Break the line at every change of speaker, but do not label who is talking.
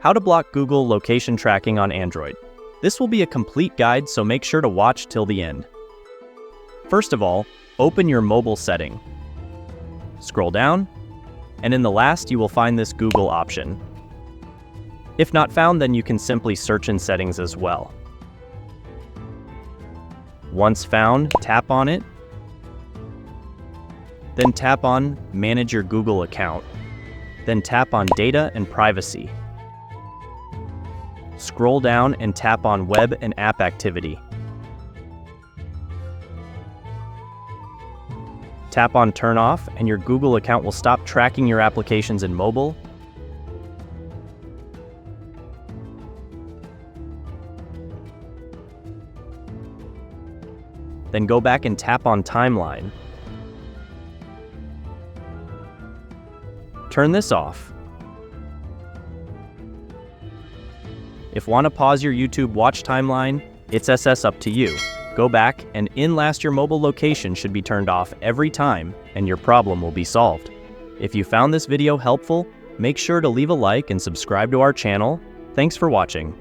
How to block Google location tracking on Android. This will be a complete guide, so make sure to watch till the end. First of all, open your mobile setting. Scroll down, and in the last you will find this Google option. If not found, then you can simply search in settings as well. Once found, tap on it. Then tap on Manage your Google account. Then tap on Data and Privacy. Scroll down and tap on Web and App Activity. Tap on Turn Off, and your Google account will stop tracking your applications in mobile. Then go back and tap on Timeline. Turn this off. If want to pause your YouTube watch timeline, it's up to you. Go back, and in last your mobile location should be turned off every time, and your problem will be solved. If you found this video helpful, make sure to leave a like and subscribe to our channel. Thanks for watching.